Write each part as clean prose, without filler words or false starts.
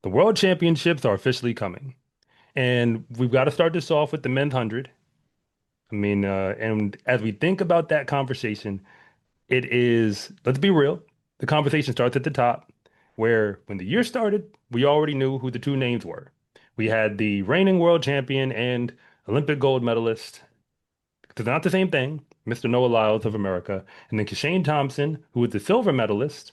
The World Championships are officially coming, and we've got to start this off with the men's 100. And as we think about that conversation, it is, let's be real, the conversation starts at the top, where when the year started, we already knew who the two names were. We had the reigning world champion and Olympic gold medalist, because they're not the same thing, Mr. Noah Lyles of America, and then Kishane Thompson, who was the silver medalist,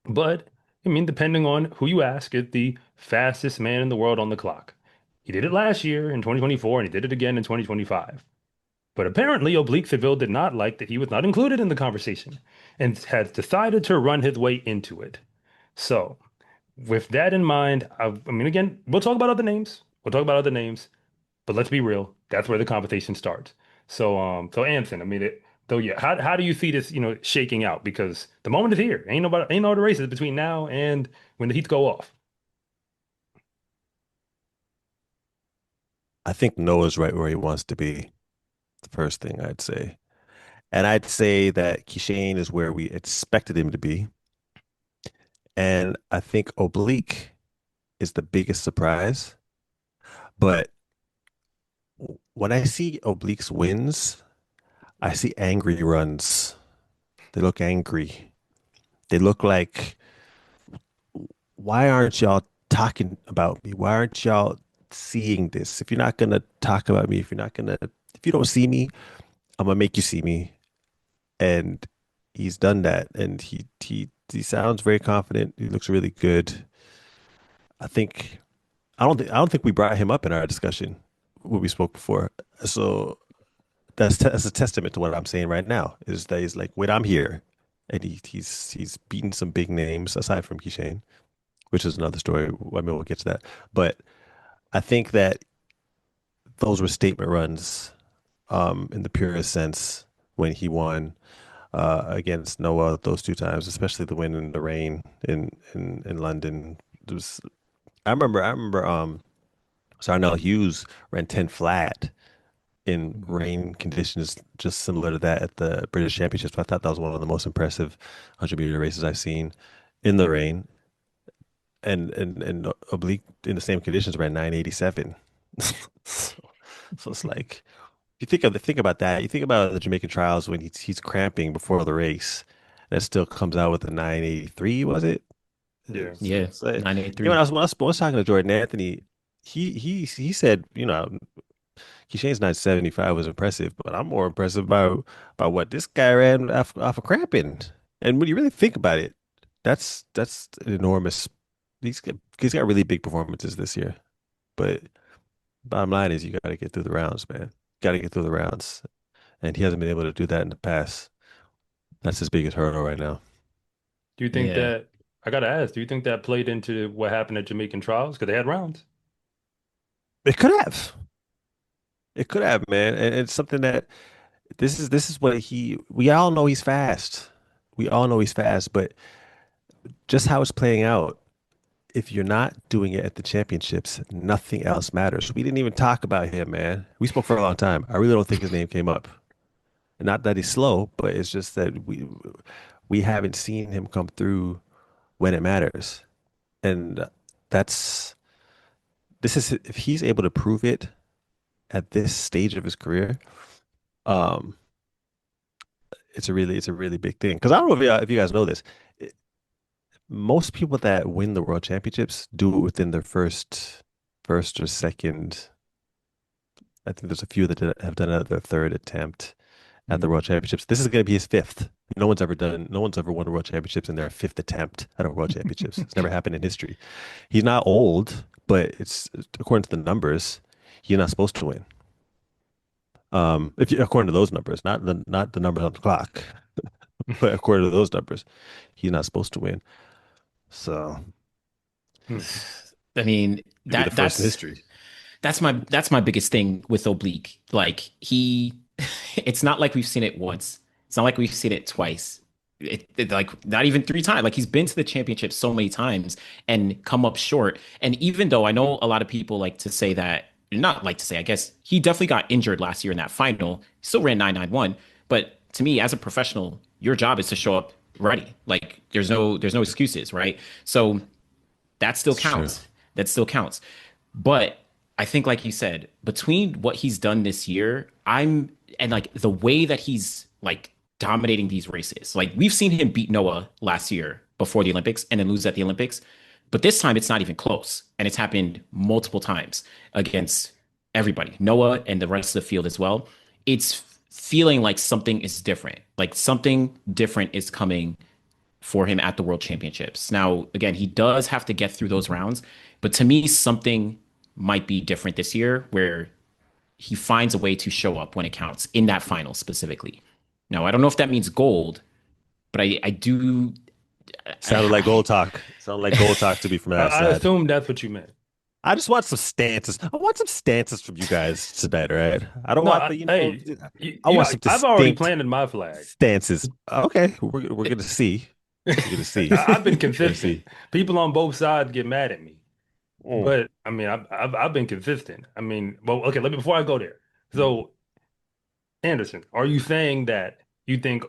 but depending on who you ask, is the fastest man in the world on the clock. He did it last year in 2024, and he did it again in 2025. But apparently, Oblique Seville did not like that he was not included in the conversation and has decided to run his way into it. So, with that in mind, again, we'll talk about other names. We'll talk about other names, but let's be real. That's where the conversation starts. So Anson, yeah, how do you see this, shaking out? Because the moment is here. Ain't no other races between now and when the heats go off. I think Noah's right where he wants to be. The first thing I'd say. And I'd say that Kishane is where we expected him to be. And I think Oblique is the biggest surprise. But when I see Oblique's wins, I see angry runs. They look angry. They look like, why aren't y'all talking about me? Why aren't y'all seeing this? If you're not gonna talk about me, if you don't see me, I'm gonna make you see me. And he's done that, and he sounds very confident. He looks really good. I think I don't think we brought him up in our discussion when we spoke before. So that's a testament to what I'm saying right now. Is that he's like, wait, I'm here, and he's beaten some big names aside from Kishane, which is another story. I mean, we'll get to that. But I think that those were statement runs, in the purest sense when he won against Noah those two times, especially the win in the rain in London. It was, I remember Sarnell Hughes ran 10 flat in rain conditions just similar to that at the British Championships. I thought that was one of the most impressive 100-meter races I've seen in the rain. And Oblique in the same conditions ran 987. So it's like think about that. You think about the Jamaican trials when he's cramping before the race, that still comes out with a 983, was it? Yeah. Yeah, It's like, when 983. I was talking to Jordan Anthony, he said, Keyshane's 975 was impressive, but I'm more impressive by what this guy ran off of cramping. And when you really think about it, that's an enormous. He's got really big performances this year, but bottom line is you got to get through the rounds, man. Got to get through the rounds, and he hasn't been able to do that in the past. That's his biggest hurdle right now. Do you think Yeah. that, I gotta ask, do you think that played into what happened at Jamaican trials? Because they had rounds. It could have. It could have, man. And it's something that this is what we all know he's fast. We all know he's fast, but just how it's playing out, if you're not doing it at the championships, nothing else matters. We didn't even talk about him, man. We spoke for a long time. I really don't think his name came up. Not that he's slow, but it's just that we haven't seen him come through when it matters. And that's this is if he's able to prove it at this stage of his career, um, it's a really big thing. Because I don't know if you guys know this. Most people that win the world championships do it within their first or second. I think there's a few that have done it at their third attempt at the Mhm. world championships. This is going to be his fifth. No one's ever won the world championships in their fifth attempt at a world championships. It's never happened in history. He's not old, but it's according to the numbers, he's not supposed to win. If you according to those numbers, not the numbers on the clock, but according to those numbers, he's not supposed to win. So Hmm. I mean, it'd be the first in history. that's my biggest thing with Oblique. Like it's not like we've seen it once. It's not like we've seen it twice. Like not even three times. Like he's been to the championship so many times and come up short. And even though I know a lot of people like to say that, not like to say, I guess he definitely got injured last year in that final. He still ran 991. But to me, as a professional, your job is to show up ready. Like there's no excuses, right? So That still It's true. counts. That still counts. But I think, like you said, between what he's done this year, and like the way that he's like dominating these races. Like we've seen him beat Noah last year before the Olympics and then lose at the Olympics. But this time it's not even close. And it's happened multiple times against everybody, Noah and the rest of the field as well. It's feeling like something is different. Like something different is coming for him at the World Championships. Now, again, he does have to get through those rounds, but to me, something might be different this year where he finds a way to show up when it counts in that final specifically. Now, I don't know if that means gold, but I do. Sounded like gold talk. Sounded like gold talk to me from I outside. assume that's what you meant. I just want some stances. I want some stances from you guys tonight, right? I don't No, want the, hey, I want some I've already distinct planted my flag. stances. Okay, we're gonna see. We're gonna see. I've been We're gonna consistent. see. People on both sides get mad at me, Mm. but I mean, I've been consistent. I mean, well, okay. Let me before I go there. Mm. So, Anderson, are you saying that you think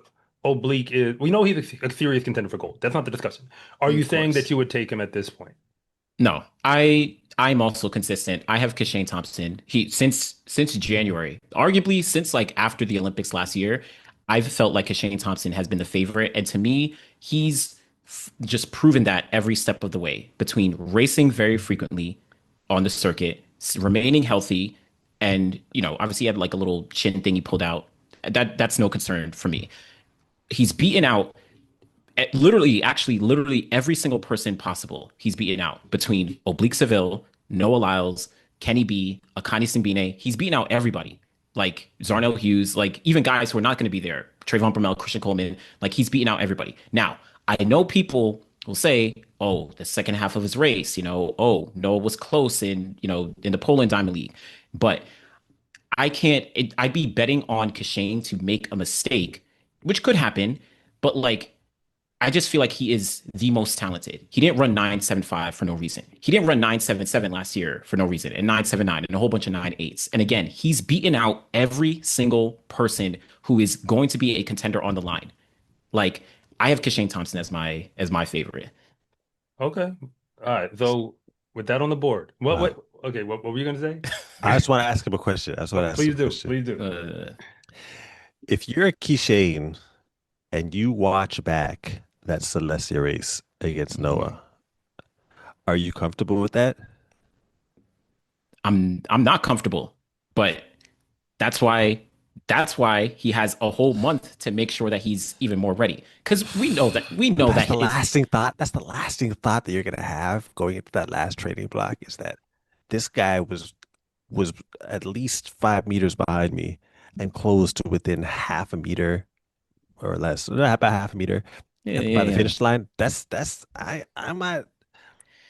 Oblique is? We know he's a serious contender for gold. That's not the discussion. Are you Of saying that course. you would take him at this point? No, I'm also consistent. I have Kishane Thompson. He since January, arguably since like after the Olympics last year, I've felt like Kishane Thompson has been the favorite, and to me, he's just proven that every step of the way between racing very frequently on the circuit, remaining healthy, and obviously he had like a little chin thing he pulled out. That's no concern for me. He's beaten out literally, actually, literally every single person possible he's beaten out between Oblique Seville, Noah Lyles, Kenny B, Akani Simbine. He's beaten out everybody. Like Zarnell Hughes, like even guys who are not going to be there. Trayvon Bromell, Christian Coleman. Like he's beaten out everybody. Now, I know people will say, oh, the second half of his race, oh, Noah was close in the Poland Diamond League. But I can't, I'd be betting on Kashane to make a mistake, which could happen. But like, I just feel like he is the most talented. He didn't run 9.75 for no reason. He didn't run 9.77 last year for no reason, and 9.79 and a whole bunch of 9.8s. And again, he's beaten out every single person who is going to be a contender on the line. Like I have Kishane Thompson as my favorite. Okay. All right. So with that on the board, what? Wow. What? Okay. What were you gonna say? I just want to ask him a question. I just want to ask him Please a do. question. Please do. If you're a Kishane and you watch back that Celestia race against Mhm. Noah, are you comfortable with that? I'm not comfortable, but that's why that's why he has a whole month to make sure that he's even more ready. Because we But know that's that the it's lasting thought. That's the lasting thought that you're gonna have going into that last training block is that this guy was at least 5 meters behind me and close to within half a meter or less, about half a meter yeah, by the yeah, finish line. I'm not.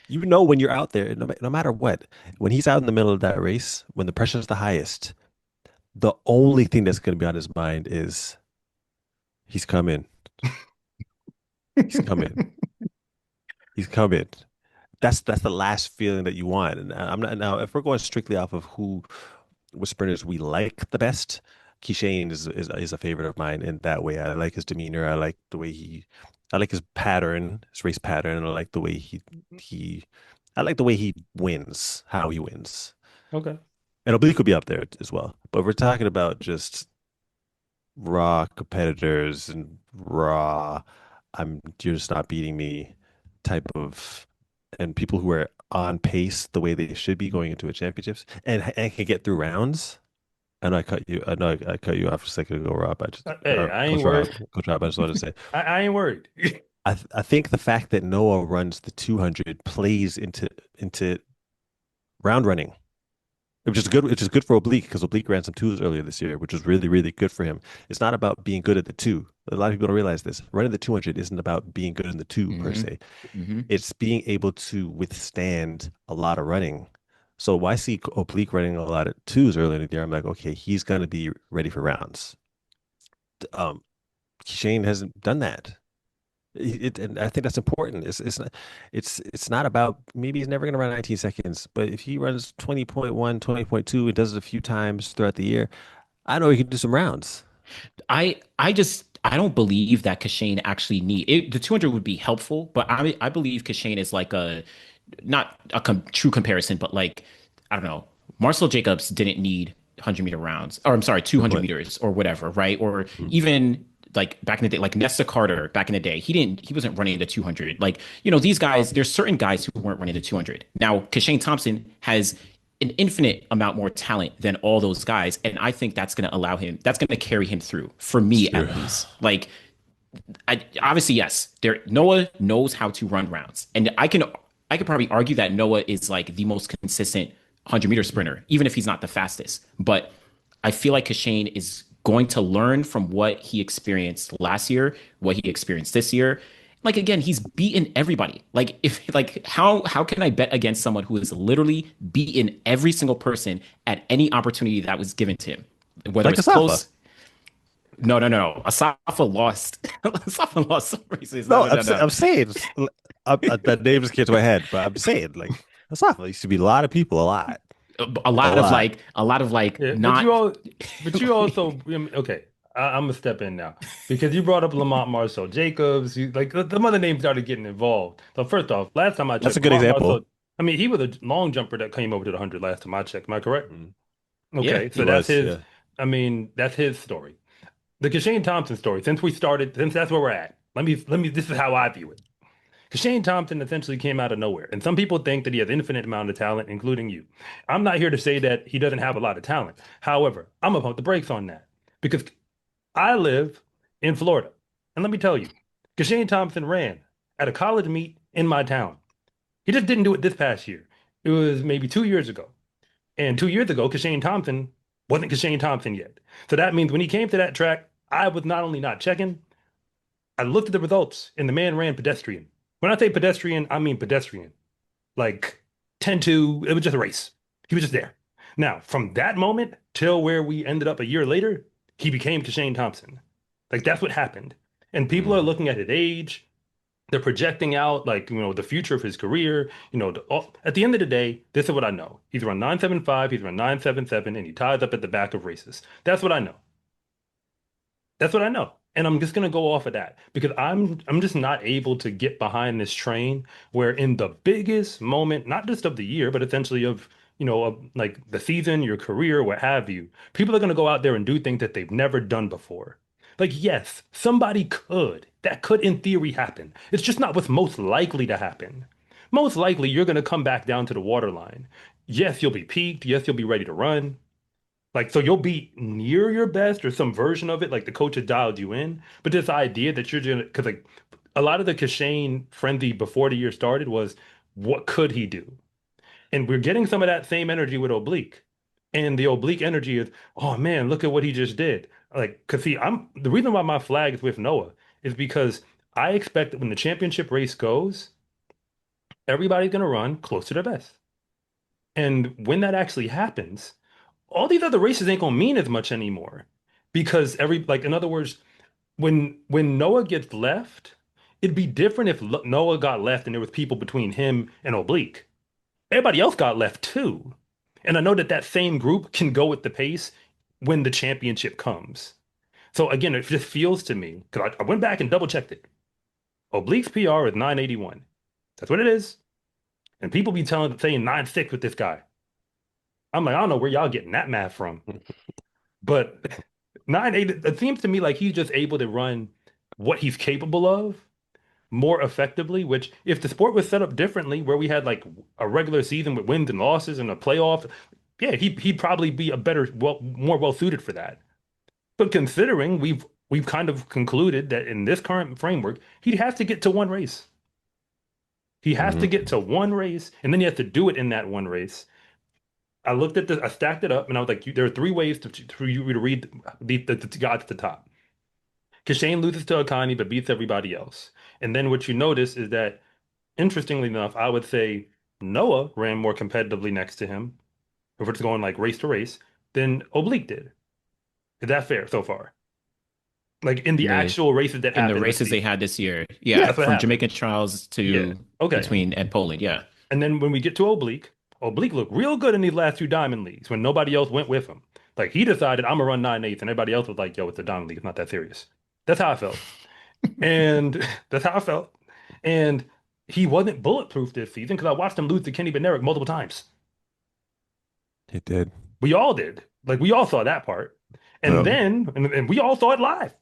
You know when you're out there, no matter what, when he's out in the middle of that race, when the pressure's the highest, the only thing that's going to be on his mind is he's coming, he's coming, Yeah. he's coming. That's the last feeling that you want. And I'm not now. If we're going strictly off of who what sprinters we like the best, Kishane is a favorite of mine in that way. I like his demeanor. I like the way I like his pattern, his race pattern. And I like the way he, I like the way he wins, how he wins. Okay. And Oblique could be up there as well. But we're talking about just raw competitors and raw, you're just not beating me type of, and people who are on pace the way they should be going into a championships and can get through rounds. I know I cut you. I know I cut you off a second ago, Rob. Hey, I ain't Coach worried. Rob, Coach Rob. I just wanted to say, I ain't worried. I think the fact that Noah runs the 200 plays into round running, which is good for Oblique because Oblique ran some twos earlier this year, which was really really good for him. It's not about being good at the two. A lot of people don't realize this. Running the 200 isn't about being good in the two per hmm se. hmm It's being able to withstand a lot of running. So why see Oblique running a lot of twos early in the year? I'm like, okay, he's gonna be ready for rounds. Um, Shane hasn't done that. And I think that's important. It's not about maybe he's never gonna run 19 seconds, but if he runs 20.1, 20.2, and does it a few times throughout the year, I know he can do some rounds. I don't believe that Kashane actually need it. The 200 would be helpful, but I believe Kashane is like a not a true comparison, but like, I don't know, Marcel Jacobs didn't need 100-meter rounds, or I'm sorry, Good 200 point. meters or whatever, right? Or Mhm. even like back in the day, like Nesta Carter back in the day, he wasn't running the 200. Like, these guys, there's certain guys who weren't running the 200. Now, Kishane Thompson has an infinite amount more talent than all those guys. And I think that's going to carry him through, for me Sure. at least. Like, obviously, yes, Noah knows how to run rounds, and I could probably argue that Noah is like the most consistent 100-meter sprinter, even if he's not the fastest. But I feel like Kashane is going to learn from what he experienced last year, what he experienced this year. Like again, he's beaten everybody. Like if like how can I bet against someone who has literally beaten every single person at any opportunity that was given to him, whether Like it's Asafa. close. No, no, no. Asafa lost. Asafa lost some races. No, No, no, no, no. I'm saying that name just came to my head, but I'm saying like Asafa used to be a lot of people, a lot, A a lot of lot. like, a lot of like, Yeah, not but you also, okay. I'm gonna step in now because you brought up Lamont Marcel Jacobs. You, like the other names started getting involved. So first off, last time I That's checked, a good Lamont example. Marcel. I mean, he was a long jumper that came over to the 100 last time I checked. Am I correct? Mhm. yeah. Okay, He so that's was, his. yeah. I mean, that's his story. The Kashane Thompson story. Since that's where we're at. Let me. This is how I view it. Kashane Thompson essentially came out of nowhere, and some people think that he has infinite amount of talent, including you. I'm not here to say that he doesn't have a lot of talent. However, I'm gonna pump the brakes on that because I live in Florida, and let me tell you, Kashane Thompson ran at a college meet in my town. He just didn't do it this past year. It was maybe 2 years ago. And 2 years ago, Kashane Thompson wasn't Kashane Thompson yet. So that means when he came to that track, I was not only not checking, I looked at the results and the man ran pedestrian. When I say pedestrian, I mean pedestrian. Like 10-2, it was just a race. He was just there. Now, from that moment till where we ended up a year later, he became Kashane Thompson. Like that's what happened. And people are Mhm. looking at his age, they're projecting out like the future of his career. At the end of the day, this is what I know. He's run 9.75, he's run 9.77, and he ties up at the back of races. That's what I know. That's what I know. And I'm just gonna go off of that because I'm just not able to get behind this train where in the biggest moment, not just of the year, but essentially of like the season, your career, what have you, people are gonna go out there and do things that they've never done before. Like, yes, somebody could. That could in theory happen. It's just not what's most likely to happen. Most likely you're gonna come back down to the waterline. Yes, you'll be peaked, yes, you'll be ready to run. Like, so you'll be near your best or some version of it, like the coach has dialed you in. But this idea that you're gonna, because like a lot of the Kashane frenzy before the year started was, what could he do? And we're getting some of that same energy with Oblique. And the Oblique energy is, oh man, look at what he just did. Like, cause see, I'm the reason why my flag is with Noah is because I expect that when the championship race goes, everybody's gonna run close to their best. And when that actually happens, all these other races ain't gonna mean as much anymore because like in other words, when Noah gets left, it'd be different if Noah got left and there was people between him and Oblique. Everybody else got left too, and I know that that same group can go with the pace when the championship comes. So again, it just feels to me because I went back and double checked it. Oblique's PR is 981. That's what it is, and people be saying 96 with this guy. I'm like, I don't know where y'all getting that math from. But 980, it seems to me like he's just able to run what he's capable of more effectively, which if the sport was set up differently, where we had like a regular season with wins and losses and a playoff, yeah, he'd probably be a better, more well suited for that. But considering we've kind of concluded that in this current framework, he has to get to one race. He has to Mhm. get to one race, and then he has to do it in that one race. I stacked it up, and I was like, there are three ways for you to read the guys at the top. Kishane loses to Akani but beats everybody else. And then what you notice is that, interestingly enough, I would say Noah ran more competitively next to him, if we're just going like race to race, than Oblique did. Is that fair so far? Like in the the actual races that in the happened this races they season. had this year. Yeah, Yeah, that's what from happened. Jamaican trials Yeah. to Okay. between and Poland. Yeah. And then when we get to Oblique, Oblique looked real good in these last two Diamond Leagues when nobody else went with him. Like he decided I'm gonna run 9/8, and everybody else was like, yo, it's a Diamond League, it's not that serious. That's how I felt. And that's how I felt. And he wasn't bulletproof this season because I watched him lose to Kenny Bednarek multiple times. He did. We all did. Like we all saw that part. And Um, then and we all saw it live.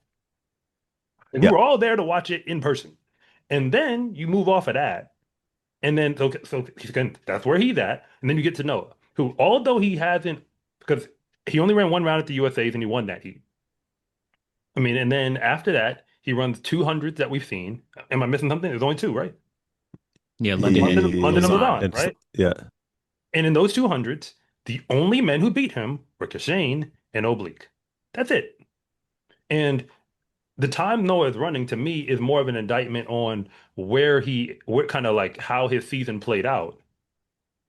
Like we yeah. were all there to watch it in person. And then you move off of that. And then so he's going that's where he's at. And then you get to Noah, who although he hasn't because he only ran one round at the USA's and he won that heat. I mean, and then after that, he runs 200s that we've seen. Am I missing something? There's only two, right? Yeah, London London and and Yeah. Lausanne. Lausanne, It's right? yeah. And in those 200s, the only men who beat him were Kishane and Oblique. That's it. And the time Noah is running to me is more of an indictment on what kind of like how his season played out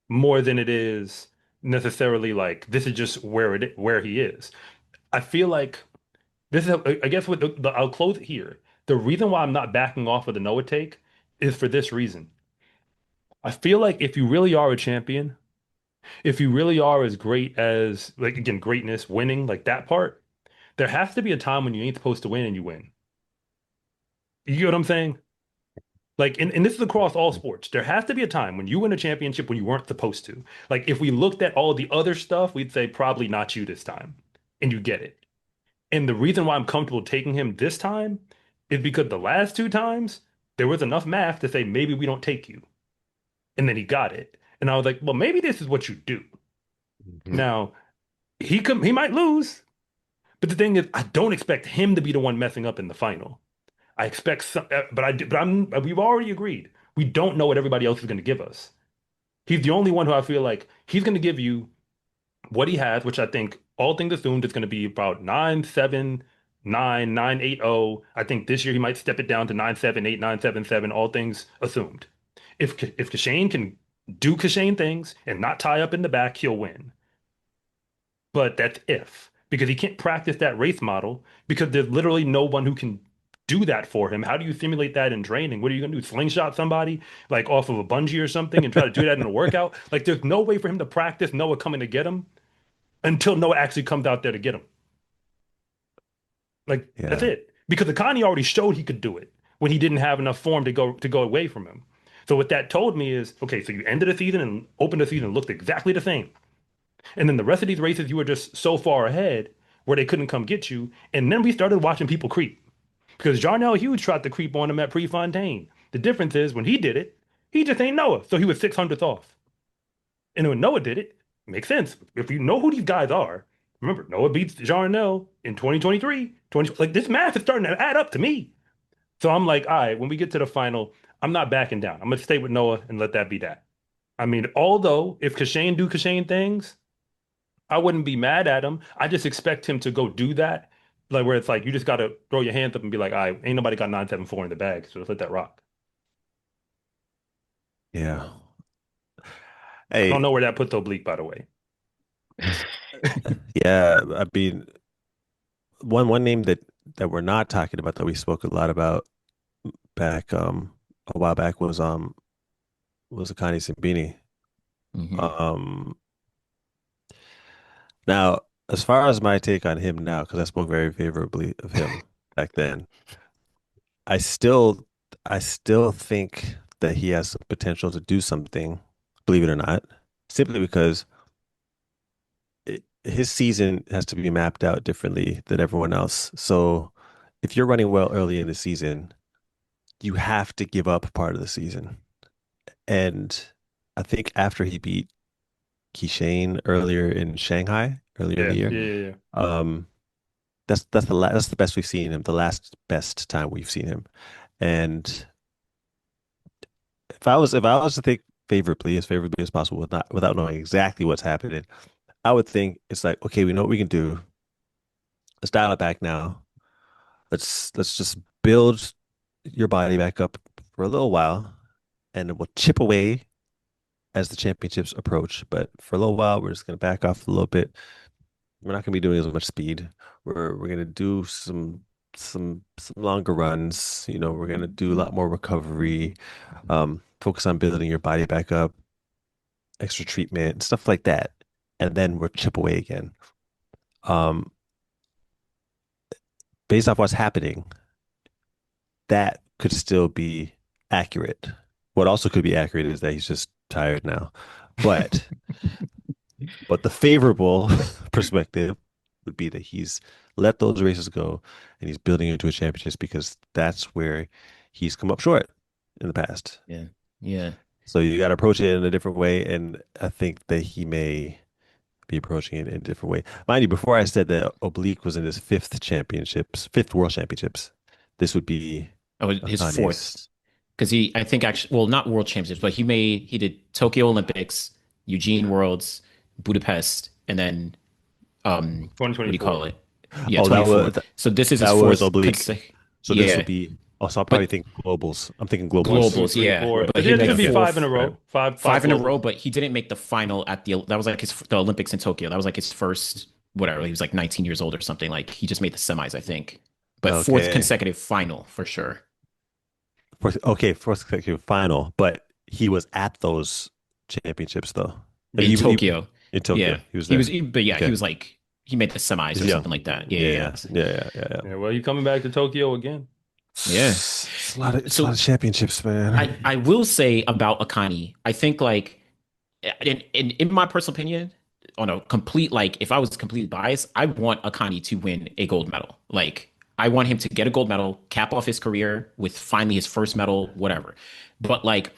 more than it is necessarily like this is just where he is. I feel like this is, I guess, with I'll close it here. The reason why I'm not backing off of the Noah take is for this reason. I feel like if you really are a champion, if you really are as great as, like, again, greatness, winning, like that part, there has to be a time when you ain't supposed to win and you win. You get what I'm saying? Like, and this is across all sports. There has to be a time when you win a championship when you weren't supposed to. Like, if we looked at all the other stuff, we'd say probably not you this time. And you get it. And the reason why I'm comfortable taking him this time is because the last two times there was enough math to say maybe we don't take you. And then he got it. And I was like, well, maybe this is what you do. Mhm. Now, he might lose, but the thing is, I don't expect him to be the one messing up in the final. I expect some, but we've already agreed. We don't know what everybody else is going to give us. He's the only one who I feel like he's going to give you what he has, which I think all things assumed is going to be about 9.79, 9.80. I think this year he might step it down to 9.78, 9.77, all things assumed. If Kashane can do Kashane things and not tie up in the back, he'll win. But that's if, because he can't practice that race model because there's literally no one who can do that for him. How do you simulate that in training? What are you going to do? Slingshot somebody like off of a bungee or something and try to do that in a workout? Like there's no way for him to practice Noah coming to get him until Noah actually comes out there to get him. Like that's Yeah. it. Because Akani already showed he could do it when he didn't have enough form to go away from him. So what that told me is, okay, so you ended the season and opened the season and looked exactly the same. And then the rest of these races, you were just so far ahead where they couldn't come get you. And then we started watching people creep because Jarnell Hughes tried to creep on him at Prefontaine. The difference is when he did it, he just ain't Noah. So he was 600th off. And when Noah did it, makes sense. If you know who these guys are, remember, Noah beats Jarnell in 2023. Like this math is starting to add up to me. So I'm like, all right, when we get to the final, I'm not backing down. I'm going to stay with Noah and let that be that. I mean, although if Kashane do Kashane things, I wouldn't be mad at him. I just expect him to go do that, like where it's like you just got to throw your hands up and be like, "All right, ain't nobody got 974 in the bag, so let's let that rock." Yeah. I don't Hey, know where that puts Oblique, by the way. yeah. I mean, one name that we're not talking about that we spoke a lot about back a while back was Akani Simbine. Hmm. Um Now, as far as my take on him now, because I spoke very favorably of him back then, I still I still think that he has some potential to do something, believe it or not, simply because his season has to be mapped out differently than everyone else. So if you're running well early in the season, you have to give up part of the season. And I think after he beat Kishane earlier in Shanghai, earlier in the Yeah, year, yeah, yeah, yeah. um, that's the best we've seen him, the last best time we've seen him. And if I was to think favorably as possible without knowing exactly what's happening, I would think it's like, okay, we know what we can do. Let's dial it back now. Let's just build your body back up for a little while, and we'll chip away as the championships approach. But for a little while, we're just gonna back off a little bit. We're not gonna be doing as much speed. We're gonna do some longer runs. You know, we're gonna do a lot more recovery. Focus on building your body back up, extra treatment, stuff like that, and then we'll chip away again. Um, Based off what's happening, that could still be accurate. What also could be accurate is that he's just tired now. But but the favorable perspective would be that he's let those races go and he's building into a championship because that's where he's come up short in the past. Yeah. Yeah. So you got to approach it in a different way, and I think that he may be approaching it in a different way. Mind you, before I said that Oblique was in his fifth world championships, this would be Oh, his fourth. Akani's. Because I think actually, well, not world championships, but he did Tokyo Olympics, Eugene Worlds, Budapest, and then what do you 2024. call it? Yeah, Oh, 24. So this is his that was fourth. Oblique. So this Yeah, would be. Oh, so I'll but probably think globals. I'm thinking globals. globals, yeah. 2024. But But he it made should the be five in fourth, a row. Five five in a globals. row. But he didn't make the final at that was like the Olympics in Tokyo. That was like his first whatever. He was like 19 years old or something. Like he just made the semis, I think. But fourth Okay. consecutive final for sure. Fourth consecutive final, but he was at those championships though. In Tokyo. In Tokyo, Yeah. he was there. But yeah, Okay. he was like he made the semis He's or young. something like that. Yeah. Yeah, well, you coming back to Tokyo again? Yeah. It's a So lot of championships, man. I will say about Akani, I think like in my personal opinion, on a complete like if I was completely biased, I want Akani to win a gold medal. Like I want him to get a gold medal, cap off his career with finally his first medal, whatever. But like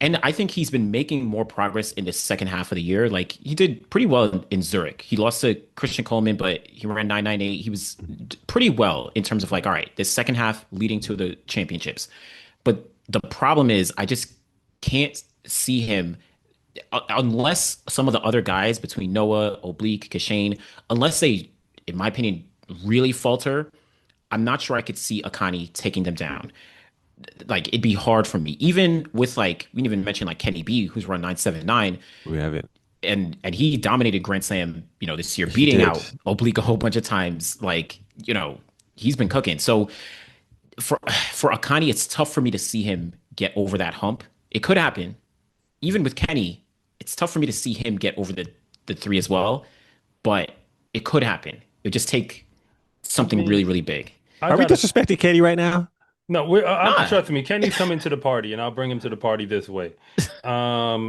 and I think he's been making more progress in the second half of the year. Like he did pretty well in Zurich. He lost to Christian Coleman, but he ran 998. He was pretty well in terms of like, all right, this second half leading to the championships. But the problem is, I just can't see him unless some of the other guys between Noah, Oblique, Kishane, unless they, in my opinion, really falter. I'm not sure I could see Akani taking them down. Like it'd be hard for me, even with like we didn't even mention like Kenny B, who's run 979, We haven't. and he dominated Grand Slam, this year, He beating did. out Oblique a whole bunch of times. Like he's been cooking. So for Akani, it's tough for me to see him get over that hump. It could happen. Even with Kenny, it's tough for me to see him get over the three as well. But it could happen. It would just take something really, really big. I Are we gotta, disrespecting Katie right now? no, Nah. trust me. Kenny's coming to the party, and I'll bring him to the party this way.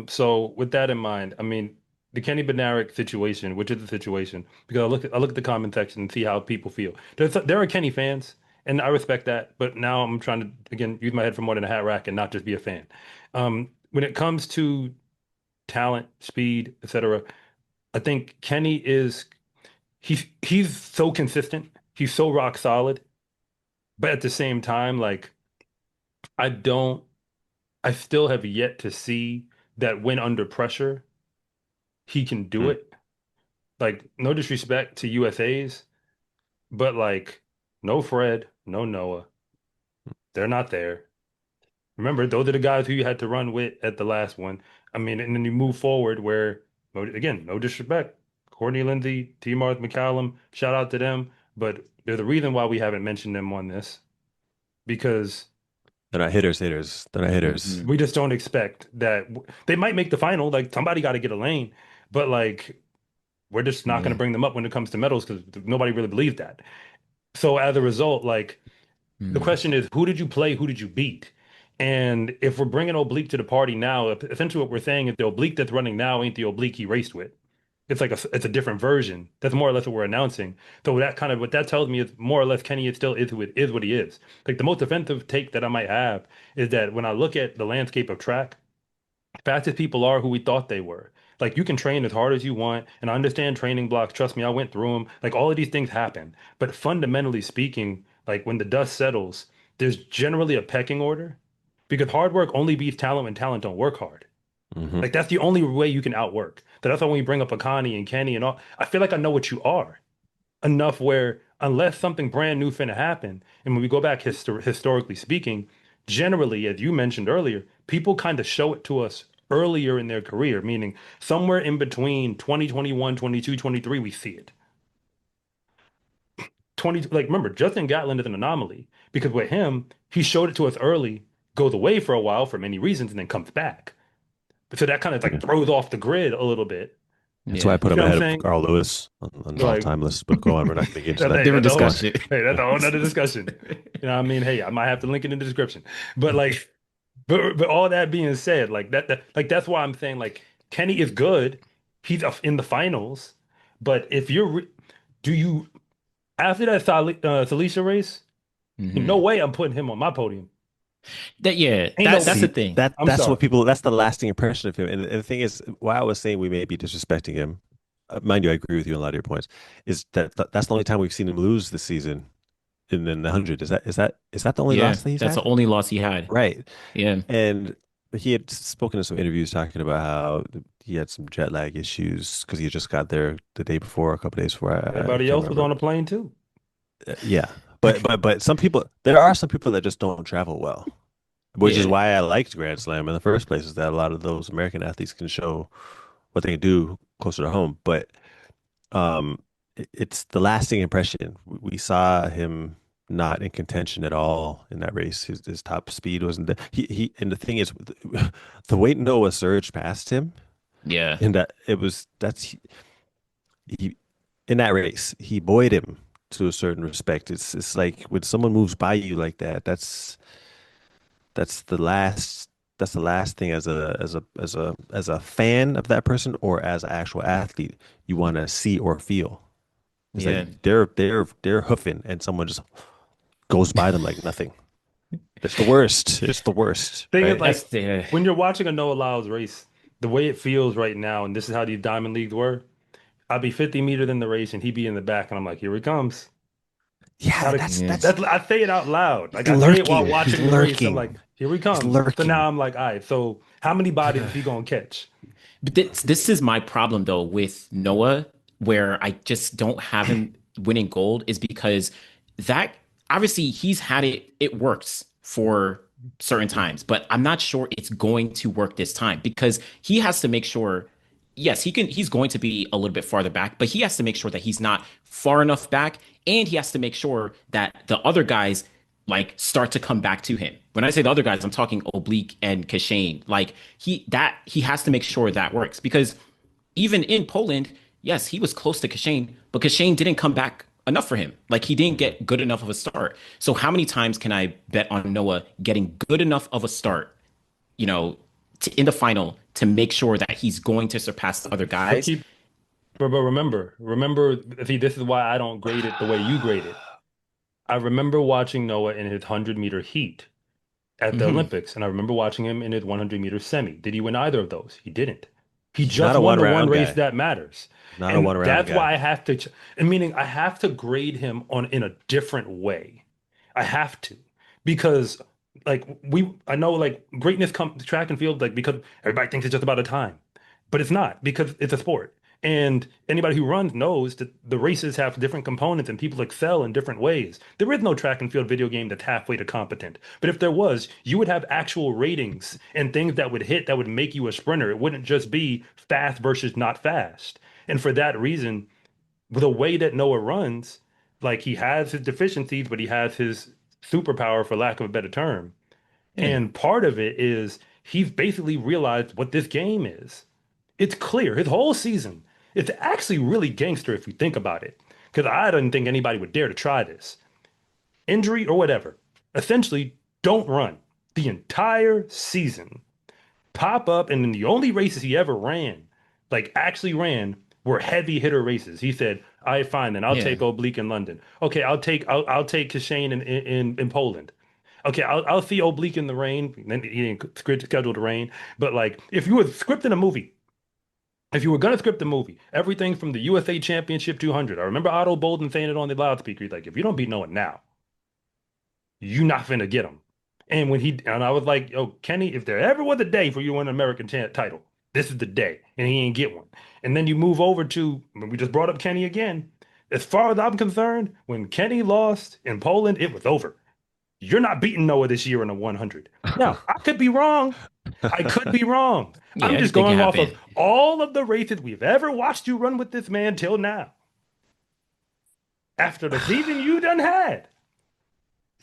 So with that in mind, I mean, the Kenny Bednarek situation, which is the situation, because I look at the comment section and see how people feel. There are Kenny fans, and I respect that. But now I'm trying to again use my head for more than a hat rack and not just be a fan. When it comes to talent, speed, etc., I think Kenny is he's so consistent. He's so rock solid. But at the same time, like I don't, I still have yet to see that when under pressure, he can do Hmm. it. Like, no disrespect to USA's, but like, no Fred, no Noah. They're not there. Remember, those are the guys who you had to run with at the last one. I mean, and then you move forward where, again, no disrespect. Courtney Lindsay, T. Mars McCallum, shout out to them. But there's a reason why we haven't mentioned them on this because They're not hitters. They're not hitters. Mhm. we just don't expect that they might make the final. Like somebody got to get a lane, but like we're just not going to Yeah. bring them up when it comes to medals because nobody really believes that. So as a result, like the Mm. question is, who did you play? Who did you beat? And if we're bringing Oblique to the party now, essentially what we're saying is the Oblique that's running now ain't the Oblique he raced with. It's like it's a different version. That's more or less what we're announcing. So that kind of what that tells me is more or less Kenny is still is who it is what he is. Like the most offensive take that I might have is that when I look at the landscape of track, fastest people are who we thought they were. Like you can train as hard as you want, and I understand training blocks. Trust me, I went through them. Like all of these things happen. But fundamentally speaking, like when the dust settles, there's generally a pecking order because hard work only beats talent when talent don't work hard. Hmm. Like that's the only way you can outwork. That's why when we bring up Akani and Kenny and all, I feel like I know what you are enough where unless something brand new finna happen, and when we go back historically speaking, generally, as you mentioned earlier, people kind of show it to us earlier in their career, meaning somewhere in between 2021, 22, 23, we see it. 20, like remember, Justin Gatlin is an anomaly because with him, he showed it to us early, goes away for a while for many reasons, and then comes back. So that kind of like throws off the grid a little bit. That's why I put You him know what I'm ahead of saying? Carl Lewis on the Like- all-time list. But go on, we're not going to get into That's that. a- Different that's a whole- discussion. Hey, that's a whole nother discussion. You know what I mean? Hey, I might have to link it in the description. But like, but all that being said, like that's why I'm saying like Kenny is good. He's in the finals. But if you're do you after that Salisha race, no Hmm. way I'm putting him on my podium. That yeah, Ain't no that's See, the thing. that I'm that's what sorry. people that's the lasting impression of him. And the thing is, why I was saying we may be disrespecting him, mind you, I agree with you on a lot of your points, is that that's the only time we've seen him lose this season in the 100. Is that the only Yeah, loss that he's that's the had? only loss he had. Right. Yeah, And he had spoken in some interviews talking about how he had some jet lag issues because he just got there the day before, a couple days before. I Everybody can't else was remember. on a plane too. Yeah. But some people, there are some people that just don't travel well, which is yeah, why I liked Grand Slam in the first place, is that a lot of those American athletes can show what they can do closer to home. But it's the lasting impression. We saw him not in contention at all in that race. His top speed wasn't there. And the thing is, the way Noah surged past him, yeah, and that it was that's he in that race, he buoyed him to a certain respect. It's like when someone moves by you like that, that's the last that's the last thing as a fan of that person or as an actual athlete you want to see or feel. It's yeah. like they're hoofing and someone just goes by them like nothing. It's the worst. It's the worst, Thing is, right? like That's the when you're watching a Noah Lyles race, the way it feels right now, and this is how these Diamond Leagues were. I'd be 50 meters in the race and he'd be in the back, and I'm like, here he comes. Yeah, Gotta, that's yeah, that's I say it out loud. he's Like I say it while lurking. He's watching the race. I'm like, lurking. here he He's comes. So now lurking. I'm like, all right, so how many bodies is he gonna catch? but this is my problem though with Noah, where I just don't have him winning gold, is because that obviously he's had it works for certain times, but I'm not sure it's going to work this time because he has to make sure, yes, he's going to be a little bit farther back, but he has to make sure that he's not far enough back, and he has to make sure that the other guys like start to come back to him. When I say the other guys, I'm talking Oblique and Kishane. Like he has to make sure that works because even in Poland, yes, he was close to Kishane, but Kishane didn't come back enough for him. Like he didn't get good enough of a start. So how many times can I bet on Noah getting good enough of a start, you know, in the final to make sure that he's going to surpass the other But guys? keep, but remember. See, this is why I don't grade it the way you grade it. I remember watching Noah in his 100-meter heat at the Hmm. Olympics, and I remember watching him in his 100-meter semi. Did he win either of those? He didn't. He He's not just a won one the one round race guy. that matters. Not a And one round that's guy. why I have to, and meaning I have to grade him on in a different way. I have to because I know like greatness comes track and field like because everybody thinks it's just about a time, but it's not because it's a sport. And anybody who runs knows that the races have different components and people excel in different ways. There is no track and field video game that's halfway to competent. But if there was, you would have actual ratings and things that would hit that would make you a sprinter. It wouldn't just be fast versus not fast. And for that reason, the way that Noah runs, like he has his deficiencies, but he has his superpower, for lack of a better term. Yeah. And part of it is he's basically realized what this game is. It's clear his whole season. It's actually really gangster if you think about it. Because I didn't think anybody would dare to try this. Injury or whatever. Essentially, don't run the entire season. Pop up, and then the only races he ever ran, like actually ran, were heavy hitter races. He said, "All right, fine, then I'll Yeah. take Oblique in London. Okay, I'll take Kishane in Poland. Okay, I'll see Oblique in the rain. Then he didn't schedule the rain, but like if you were scripting a movie, if you were gonna script a movie, everything from the USA Championship 200. I remember Otto Bolden saying it on the loudspeaker. He's like, if you don't beat Noah now, you're not finna get him. And I was like, yo, Kenny, if there ever was a day for you to win an American title, this is the day. And he ain't get one. And then you move over to, we just brought up Kenny again. As far as I'm concerned, when Kenny lost in Poland, it was over. You're not beating Noah this year in a 100. Now, I could be wrong. I could be wrong. Yeah, I'm just anything can going off of happen. all of the races we've ever watched you run with this man till now. After the season you done had.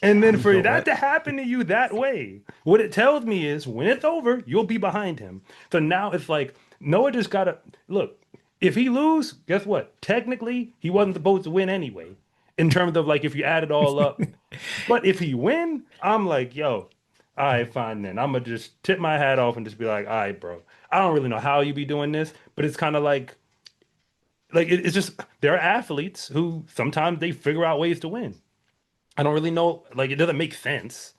And then You for know that what? to happen to you that way, what it tells me is when it's over, you'll be behind him. So now it's like Noah just gotta look. If he lose, guess what? Technically, he wasn't supposed to win anyway. In terms of like if you add it all up. But if he win, I'm like, yo, All right, fine then. I'm gonna just tip my hat off and just be like, all right, bro. I don't really know how you be doing this, but it's kind of like it's just there are athletes who sometimes they figure out ways to win. I don't really know, like it doesn't make sense.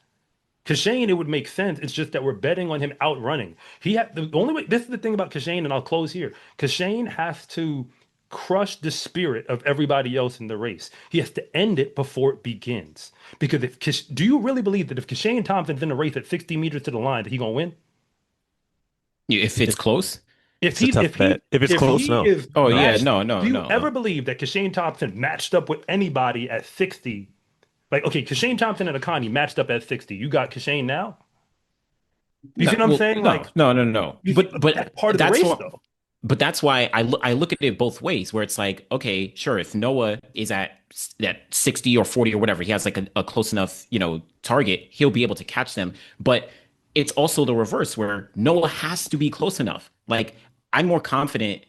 Kishane, it would make sense. It's just that we're betting on him outrunning. He had the only way. This is the thing about Kishane, and I'll close here. Kishane has to crush the spirit of everybody else in the race. He has to end it before it begins. Because do you really believe that if Kishane Thompson's in the race at 60 meters to the line, that he gonna win? If it's close. If It's a he tough if bet. he If it's if close, he no. is Oh yeah, matched, no, do you no, ever no. believe that Kishane Thompson matched up with anybody at 60? Like, okay, Kishane Thompson and Akani matched up at 60. You got Kishane now? You No, see what I'm well, saying? no, Like, no, no, no. you see, But that's part of the that's race, what. though. But that's why I look at it both ways, where it's like, okay, sure, if Noah is at 60 or 40 or whatever, he has like a close enough, target, he'll be able to catch them. But it's also the reverse where Noah has to be close enough. Like I'm more confident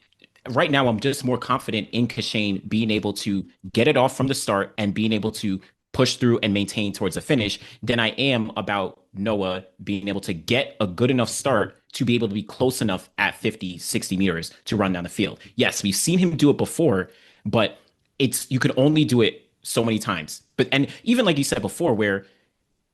right now. I'm just more confident in Kashane being able to get it off from the start and being able to push through and maintain towards the finish than I am about Noah being able to get a good enough start to be able to be close enough at 50, 60 meters to run down the field. Yes, we've seen him do it before, but you can only do it so many times. And even like you said before, where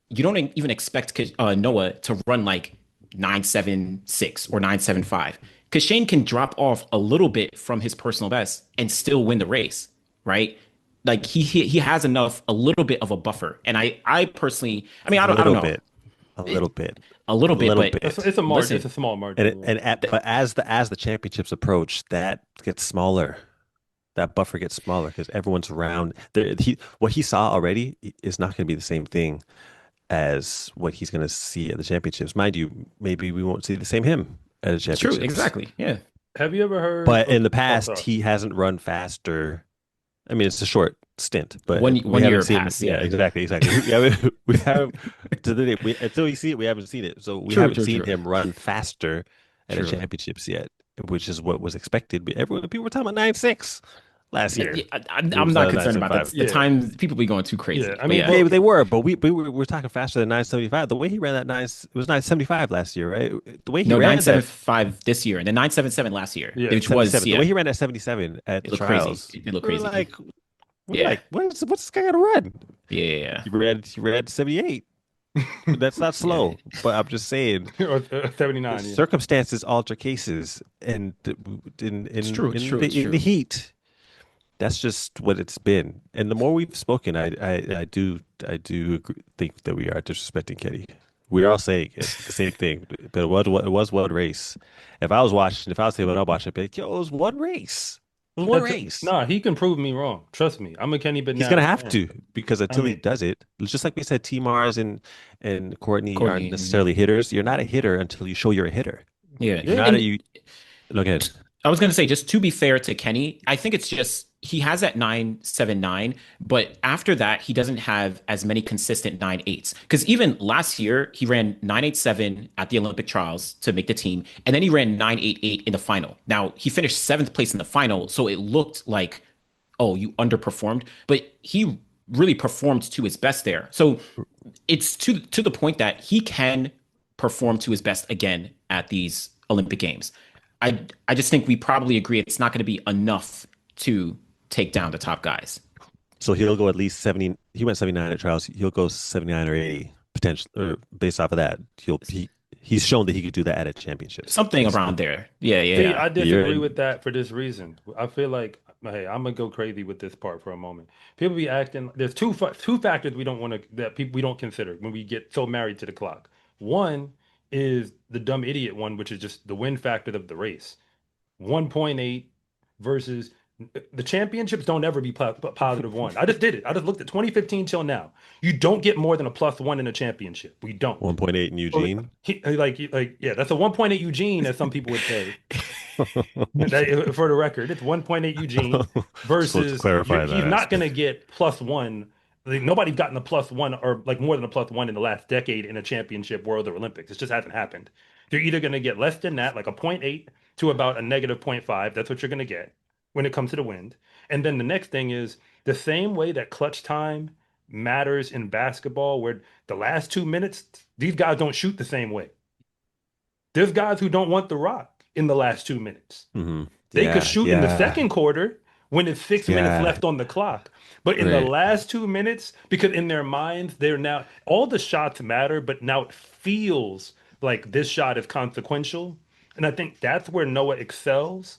you don't even expect Noah to run like 9.76 or 9.75. Because Shane can drop off a little bit from his personal best and still win the race, right? Like he has enough, a little bit of a buffer. And I personally, I mean, A I don't little know, bit, a little bit, a a little bit, little but It's, bit. it's a margin. It's listen, a small margin. Yeah. But as the championships approach, that gets smaller. That buffer gets smaller because everyone's around. What he saw already is not going to be the same thing as what he's going to see at the championships. Mind you, maybe we won't see the same him at the it's true, championships. exactly. Yeah, Have you ever heard But in of? the Oh, past, sorry. he hasn't run faster. I mean, it's a short stint, but we one year haven't seen. pass. Yeah, Yeah, exactly. We haven't to the day, until you see it, we haven't seen it. So we true, haven't true, seen true, him run faster at the true. championships yet, which is what was expected. But people were talking about 9.6 last Yeah, year. I, It am was not concerned about 9.75. that. The yeah, time people be going too yeah. crazy, I but mean, yeah. well, They were, but we were talking faster than 9.75. The way he ran that it was 9.75 last year, right? The way he No, ran that 9.75 this year, and then 9.77 last year, yeah. which was 77, the yeah, way he ran that 77 at it the looked crazy. trials, It looked we were crazy. like, Yeah, what's this guy gonna run? yeah, He ran 78. That's not yeah. slow, but I'm just saying Or 79. Yeah. circumstances alter cases, and in It's in true. It's in true. the It's in the true. heat, that's just what it's been. And the more we've spoken, I do think that we are disrespecting Kenny. We're all saying it, the same thing, but it was one race. If I was saying what I'm watching, I'd be like, yo, it was one race. It was one That's race. nah. He can prove me wrong. Trust me. I'm a Kenny He's gonna Bednarek have fan. to because I until he mean, does it, just like we said, T Mars and Courtney aren't Courtney. necessarily hitters. You're not a hitter until you show you're a hitter. Yeah, You're yeah. not a and you. Look ahead. I was gonna say, just to be fair to Kenny, I think it's just he has that 9.79, but after that, he doesn't have as many consistent 9.8s. Because even last year, he ran 9.87 at the Olympic trials to make the team, and then he ran 9.88 in the final. Now he finished seventh place in the final, so it looked like, oh, you underperformed, but he really performed to his best there. So it's to the point that he can perform to his best again at these Olympic Games. I just think we probably agree it's not going to be enough to take down the top guys. So he'll go at least 70. He went 79 at trials. He'll go 79 or 80 potential, or based off of that. He's shown that he could do that at a championships. Something around there. Yeah, see, yeah. I You're disagree in. with that for this reason. I feel like, hey, I'm gonna go crazy with this part for a moment. People be acting. There's two factors we don't want to that people we don't consider when we get so married to the clock. One is the dumb idiot one, which is just the win factor of the race. 1.8 versus the championships don't ever be positive one. I just did it. I just looked at 2015 till now. You don't get more than a +1 in a championship. We don't. 1.8 in So, Eugene. yeah, that's a 1.8 Eugene, as some people would say. For the record, it's 1.8 Eugene Supposed to versus clarify he's that. not going to get +1. Like, nobody's gotten a +1 or like more than a +1 in the last decade in a championship, world, or Olympics. It just hasn't happened. You're either going to get less than that, like a point 0.8 to about a negative point 0.5. That's what you're going to get when it comes to the wind. And then the next thing is the same way that clutch time matters in basketball where the last 2 minutes, these guys don't shoot the same way. There's guys who don't want the rock in the last 2 minutes. Hmm. They could Yeah, shoot in the yeah, second quarter when it's 6 minutes yeah. left on the clock. But in the Right. last 2 minutes, because in their minds, they're now all the shots matter, but now it feels like this shot is consequential. And I think that's where Noah excels,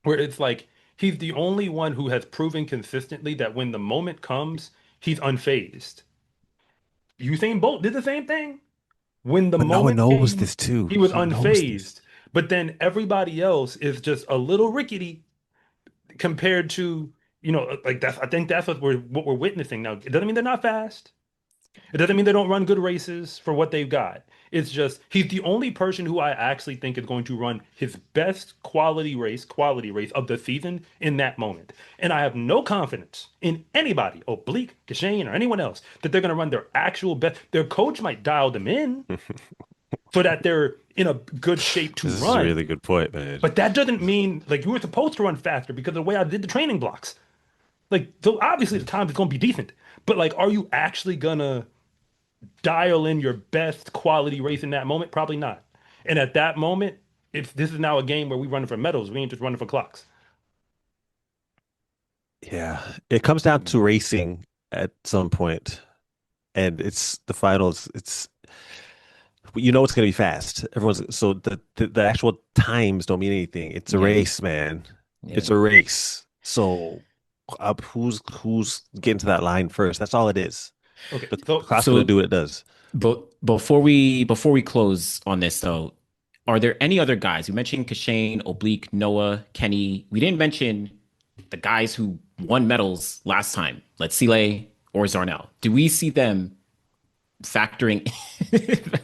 where it's like he's the only one who has proven consistently that when the moment comes, he's unfazed. Usain Bolt did the same thing. When the But Noah moment knows came, this too. he was He knows this. unfazed. But then everybody else is just a little rickety compared to, like that's I think that's what we're witnessing now. It doesn't mean they're not fast. It doesn't mean they don't run good races for what they've got. It's just he's the only person who I actually think is going to run his best quality race of the season in that moment. And I have no confidence in anybody, Oblique, Kishane, or anyone else, that they're going to run their actual best. Their coach might dial them in so that they're in a good shape to This is a run. really good point, man. But that doesn't mean like you were supposed to run faster because of the way I did the training blocks. Like, so obviously the time is going to be decent. But like, are you actually gonna dial in your best quality race in that moment? Probably not. And at that moment, if this is now a game where we running for medals, we ain't just running for clocks. Yeah, it comes down to racing at some point, and it's the finals. It's it's going to be fast. Everyone's so the actual times don't mean anything. It's a Yeah, race, man. yeah. It's a race. So who's getting to that line first? That's all it is. Okay, The so clock's going to So, do what it does. but before we close on this though, are there any other guys? You mentioned Kashane, Oblique, Noah, Kenny. We didn't mention the guys who won medals last time, like Sile or Zarnell. Do we see them factoring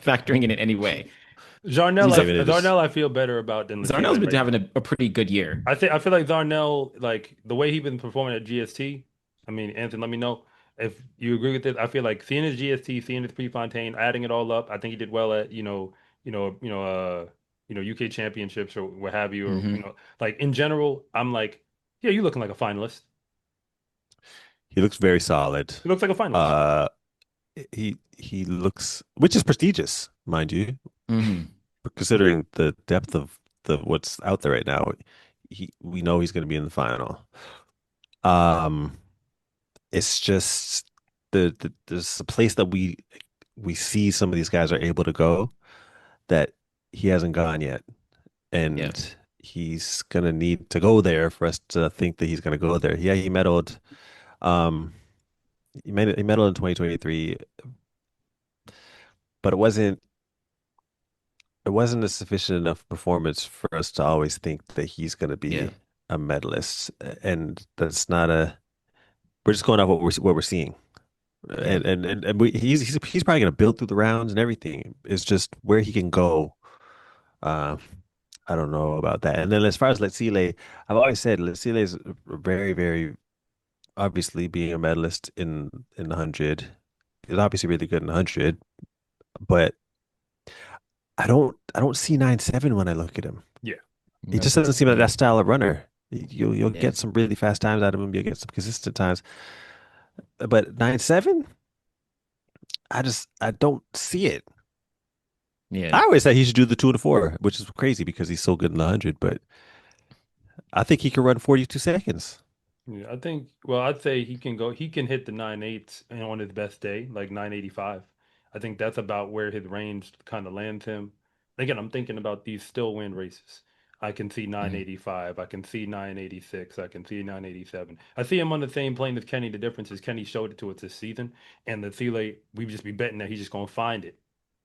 factoring in any way? Jarnell, Not even it is. Zarnell, I feel better about than Zarnell's Latile been right having now. a pretty good year. I feel like Zarnell, like the way he's been performing at GST. I mean, Anthony, let me know if you agree with this. I feel like seeing his GST, seeing his Prefontaine, adding it all up, I think he did well at UK championships or what have you, or Hmm. like in general, I'm like, yeah, you looking like a finalist. He looks very solid. He looks like a finalist. Uh, he looks, which is prestigious, mind you, Hmm. considering the depth of the what's out there right now. We know he's going to be in the final. Um, it's just there's a place that we see some of these guys are able to go that he hasn't gone yet, Yeah. and he's gonna need to go there for us to think that he's gonna go there. Yeah, he medaled. Um, he medaled in 2023, but it wasn't a sufficient enough performance for us to always think that he's gonna Yeah. be a medalist, and that's not a. We're just going off what we're seeing. Yeah. And he's probably going to build through the rounds and everything. It's just where he can go. Uh, I don't know about that. And then as far as Letsile, I've always said Letsile is very, very obviously being a medalist in the 100. He's obviously really good in the 100, but I don't see 9-7 when I look at him. Yeah. He No, just doesn't seem like that yeah. style of runner. You'll Yeah. get some really fast times out of him. You'll get some consistent times, but 9-7, I don't see it. Yeah. I always said he should do the 2 and 4, which is crazy because he's so good in the 100. But I think he can run 42 seconds. Yeah, I think, well, I'd say he can hit the 9.8 on his best day, like 9.85. I think that's about where his range kind of lands him. Again, I'm thinking about these still win races. I can see Mhm. 9.85. I can see 9.86. I can see 9.87. I see him on the same plane as Kenny. The difference is Kenny showed it to us this season, and the Thiele, we just be betting that he's just gonna find it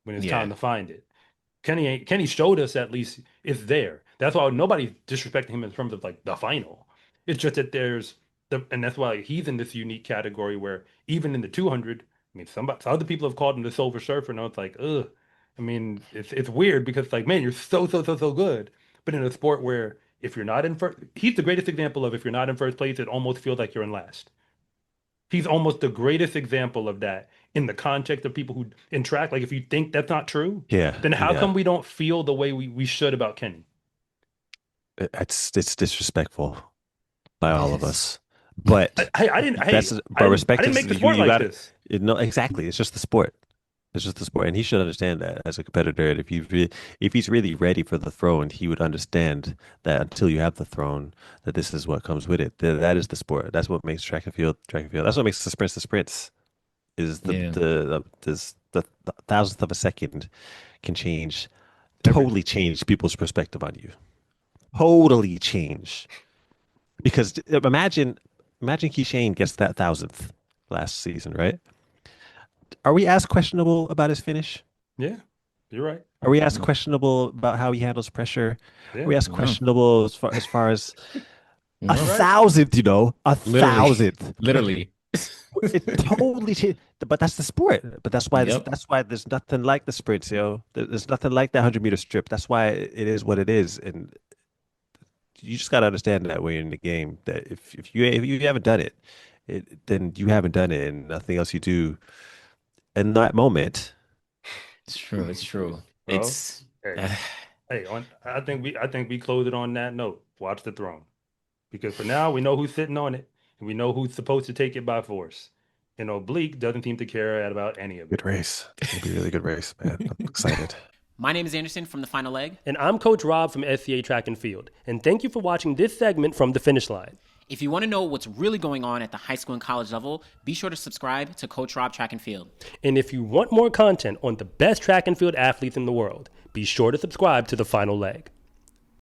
when it's time Yeah. to find it. Kenny showed us at least it's there. That's why nobody's disrespecting him in terms of like the final. It's just that and that's why he's in this unique category where even in the 200, I mean, other people have called him the Silver Surfer. And it's like, ugh. I mean, it's weird because like, man, you're so good. But in a sport where if you're not in first, he's the greatest example of if you're not in first place, it almost feels like you're in last. He's almost the greatest example of that in the context of people who in track. Like, if you think that's not true, Yeah, then how yeah. come we don't feel the way we should about Kenny? It's disrespectful by It all of is. us. But I didn't. Hey, that's but I respect didn't is make the sport like got this. it. No, exactly. It's just the sport. It's just the sport, and he should understand that as a competitor. And if he's really ready for the throne, he would understand that until you have the throne, that this is what comes with it. That is the sport. That's what makes track and field track and field. That's what makes the sprints the sprints. Is Yeah. the thousandth of a second can change, Everything. totally change people's perspective on you. Totally change. Because imagine Kishane gets that thousandth last season, right? Are we as questionable about his finish? Yeah, you're right. Are we as No. questionable about how he handles pressure? Are Yeah, we as No. questionable as a you're No. right. thousandth? A Literally. thousandth. Literally. It totally changed. But that's the sport. But Yep. that's why there's nothing like the sprints, There's nothing like that 100-meter strip. That's why it is what it is, and you just got to understand that way in the game. That if you haven't done it, then you haven't done it, and nothing else you do in that moment. It's true. It's true. Well, It's hey, uh, I think we close it on that note. Watch the throne, because for now we know who's sitting on it, and we know who's supposed to take it by force. And Oblique doesn't seem to care about any of it. Good race. It's gonna be a really good race, man. I'm excited. My name is Anderson from The Final Leg. And I'm Coach Rob from SCA Track and Field. And thank you for watching this segment from the finish line. If you want to know what's really going on at the high school and college level, be sure to subscribe to Coach Rob Track and Field. And if you want more content on the best track and field athletes in the world, be sure to subscribe to The Final Leg.